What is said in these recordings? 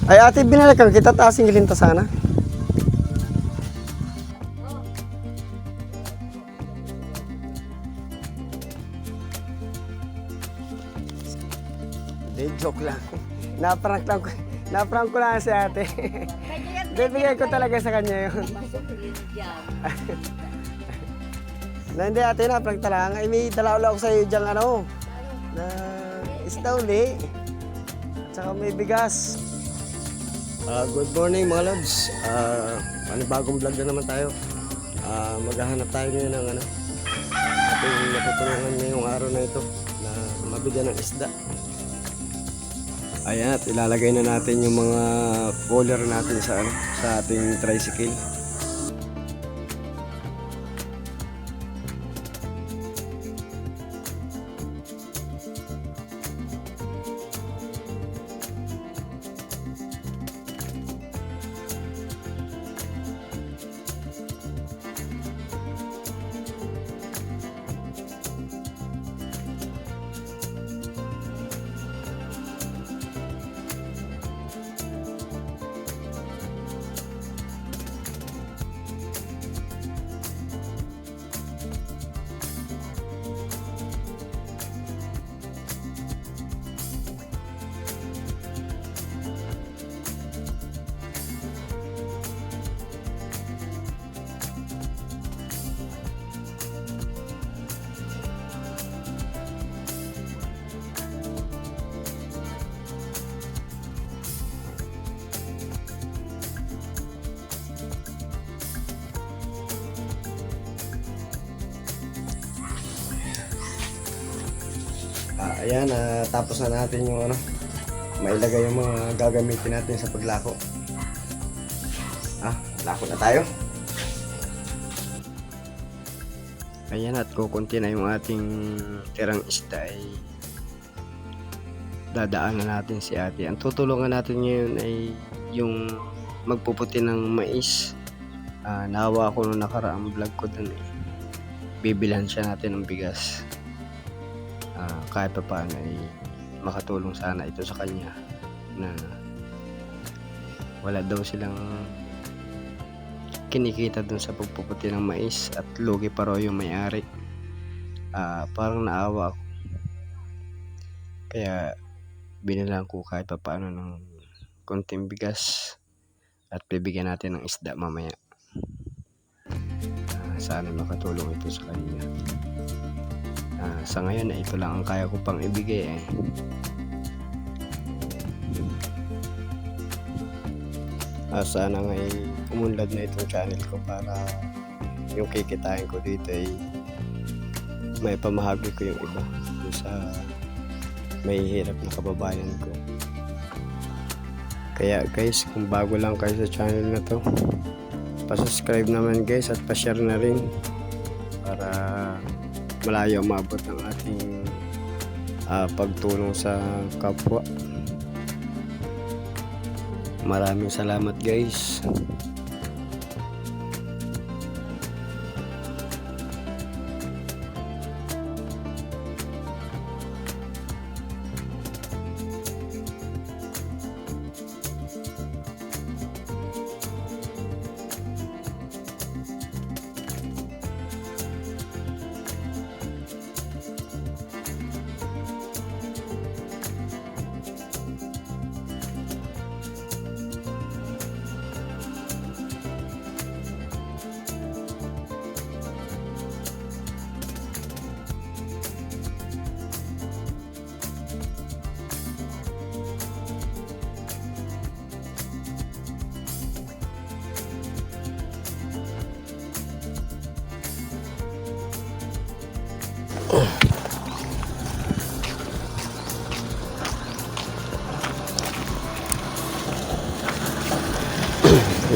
Ay ate, binalikan kita, tasing ta sana. Hindi, joke lang. Naprank lang ko. Naprank ko lang si ate. Bibigay ko talaga sa kanya yun. Na hindi ate, naprank talaga. Ay, may dala ako sa iyo dyan ano. Na isda uli. At saka may bigas. Good morning mga lods. Panibagong vlog na naman tayo. Maghahanap tayo ngayon ng ano. Ating natutulungan ngayong araw na ito na mabigyan ng isda. Ayan, at ilalagay na natin yung mga cooler natin sa, ano, sa ating tricycle. Ayan, tapos na natin yung ano, mailagay yung mga gagamitin natin sa paglako. Lako na tayo. Ayan, at kukunti na yung ating tirang isda ay dadaanan natin si ate. Ang tutulungan natin ngayon ay yung magpuputi ng mais. Nahawa ako nung nakaraang vlog ko dun eh. Bibilhan siya natin ng bigas. Kahit pa paano ay makatulong sana ito sa kanya na wala daw silang kinikita dun sa pagpuputi ng mais at lugi pa raw yung may-ari. Parang naawa ako, kaya binilang ko kahit pa paano ng konting bigas at bibigyan natin ng isda mamaya. Sana makatulong ito sa kanya. Sa ngayon ito lang ang kaya ko pang ibigay eh. Sana nga umunlad na itong channel ko para yung kikitain ko dito ay may pamahagi ko yung iba sa may hirap na kababayan ko. Kaya guys, kung bago lang kayo sa channel na to, pa-subscribe naman guys at pa-share na rin para malayo umabot ang ating pagtulong sa kapwa. Maraming salamat guys.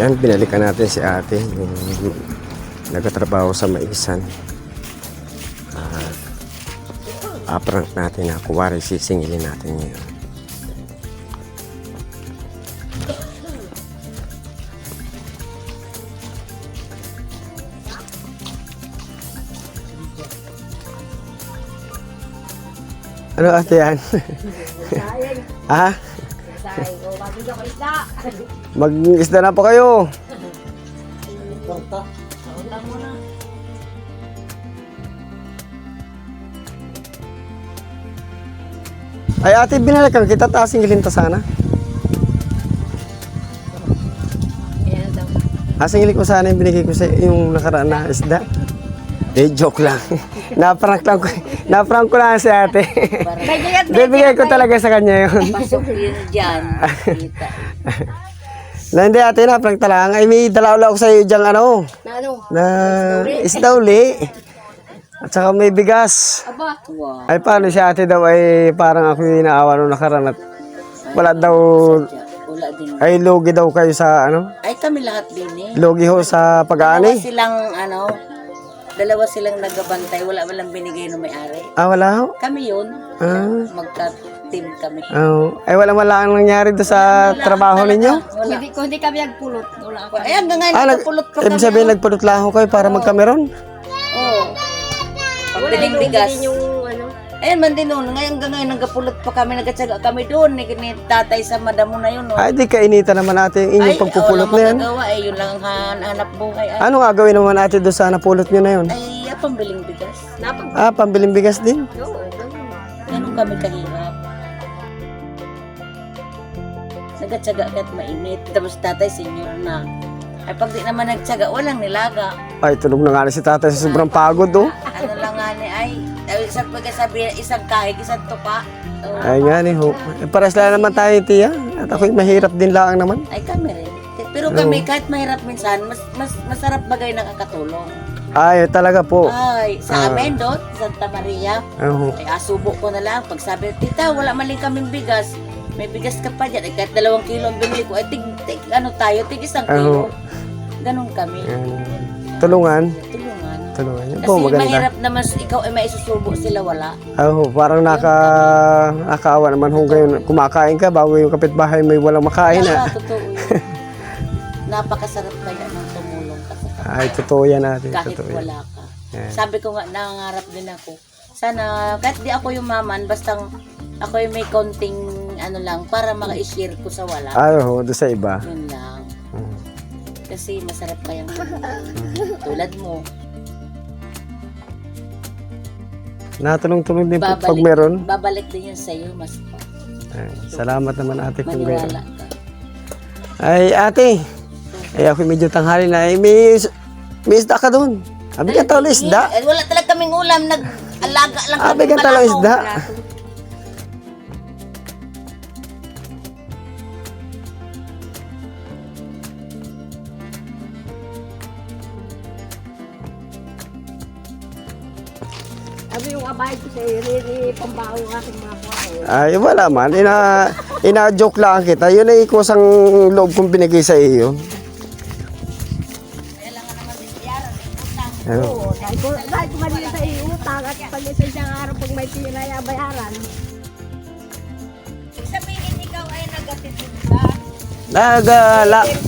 Yan, binalikan natin si ate yung nagtatrabaho sa maisan. Prank natin na kuwari sisingilin natin yun. Ano ate yan? Ha? Mag-isda na po kayo. Ay ate, binalikan kita, taasing gilinta sana. Asing ko sana yung binigay ko sa yung nakaraan na isda. Joke lang. Naprank ko lang si ate. Bibigay ko talaga sa kanya yun. Pasok yun dyan. Kita. Na hindi ate, naprank talaga. Ay may dala ako sa iyo dyan na isda uli. At saka may bigas. Wow. Ay paano si ate daw ay parang ako yung inaawa nung nakaraan at wala daw, Wala din. ay lugi daw kayo sa Ay kami lahat din eh. lugi ho sa pag-aani. Dalawa silang nagabantay. Walang binigay ng may-ari. Ah, wala ho? Kami yun. Ah. Magka-team kami. Oh. Ay wala ang nangyari doon sa trabaho ninyo? Wala. Hindi kami nagpulot. Wala ako. Ay hanggang ngayon nagpulot pa Ibig kami. sabihin nagpulot lang ho kayo para magkameron? Oo. Pagbiling bigas. Ayun man din noon. Ngayon hanggang ngayon nagpulot pa kami. Nagkatsaga kami doon. Ni tatay sa madamo na yun. No? Ay di kainitan naman natin yung inyong pagpupulot na yan. Ay, wala magagawa. Ay, yun lang ang hanap buhay. Ay, Ano nga gawin naman natin doon sa napulot nyo na yun? pambiling bigas. Ah, pambiling bigas din? Ganun kami kahirap. Nagkatsaga kahit mainit. Tapos tatay, senior na. Ay pag di naman nagtsaga, walang nilaga. Ay, tulog na nga si tatay sa sobrang pagod oh. Ano lang nga ni ay isang pagkasabi, isang kahig, isang tupa. Oh, Ay nga ni ho. Pares lang naman tayo tiya. At ako'y mahirap din lang naman. ay kami rin. Pero kami, kahit mahirap minsan, masarap bagay nakakatulong. Ay, talaga po. Ay, sa amin doon, Santa Maria, Oh. ay asubo ko na lang. Pag sabi, tita, wala maling kaming bigas. May bigas ka pa dyan. Ay, kahit 2 kilo ang binili ko. Ay, tig 1 kilo. Ganon kami. Tulungan. Tulungan. Tulungan. Yan Kasi po, maganda. mahirap naman ikaw ay may isusubo sila wala. Oh, parang nakakaawa naman ho ngayon. Kumakain ka bago yung kapitbahay may walang makain Kaya ah. totoo yun. Napakasarap kaya ng tumulong ka sa kapwa. Ay, totoo yan natin. Kahit Totoo yan. wala ka. Yan. Sabi ko nga, nangangarap din ako. Sana, kahit di ako yung maman, basta ako yung may konting ano lang, para maka-share ko sa wala. Ay, ho, doon sa iba. Yun lang. Mm. Kasi masarap kayang tulad mo. Natulong-tulong din po pag meron. Babalik din yun sa'yo, mas Ay, salamat naman ate kung gayon. maniwala ka. Ay, ate. Ay, ako medyo tanghali na. Ay, may isda ka doon. Abi ka talo isda. Eh, wala talaga kaming ulam, nag-alaga lang Abi ka talo isda. Sabi yung abay ko sa iri, pambaho ng aking mga kuha. Ay, wala man. Ina-joke lang kita. Yun ay kusang loob kong binigay sa iyo. Ano? Oo, dahil ko mali sa iyo, utang at pag isa isang araw pag may tira ay bayaran. Sabihin ikaw ay nagatitid ka.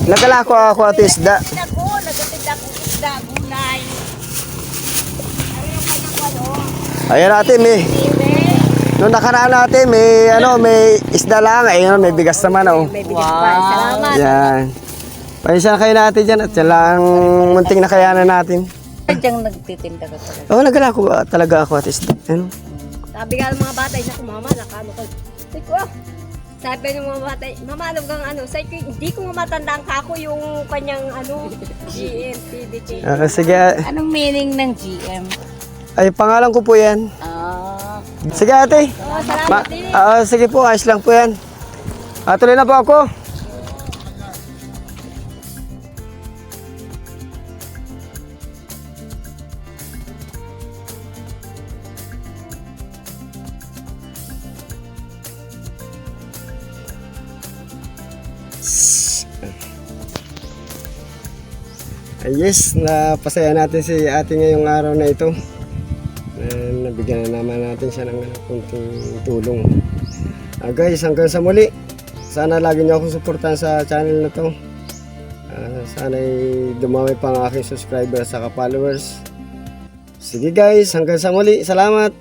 Nagalako ako at isda. Nagatid ako isda, gulay. Ayan ate, nung nakaraan natin, may isda lang. Ayun, may bigas naman oh. May bigas pa. Salamat. Yan. Paisa na kayo natin dyan at yan lang munting nakayanan natin. Sadyang nagtitinda ka talaga. Oo, nagalako talaga ako at isda. Ano? Sabi nga ng mga bata, isa ko, mama, nakano ko. Sabi ng mga bata, mama, ano kang ano? Sabi ko, hindi ko nga matandaan ka ako yung kanyang GM, PDT. Sige, Anong meaning ng GM? ay pangalan ko po yan. Sige ate. Oh, salamat din. Sige po, ayos lang po yan. Tuloy na po ako. Yes, napasaya natin si ate ngayong araw na ito. Nabigyan na naman natin siya ng kunting tulong. Guys, hanggang sa muli. Sana lagi niyo akong suportahan sa channel na to. Sana'y dumami pa ang aking subscribers at followers. Sige guys, hanggang sa muli. Salamat!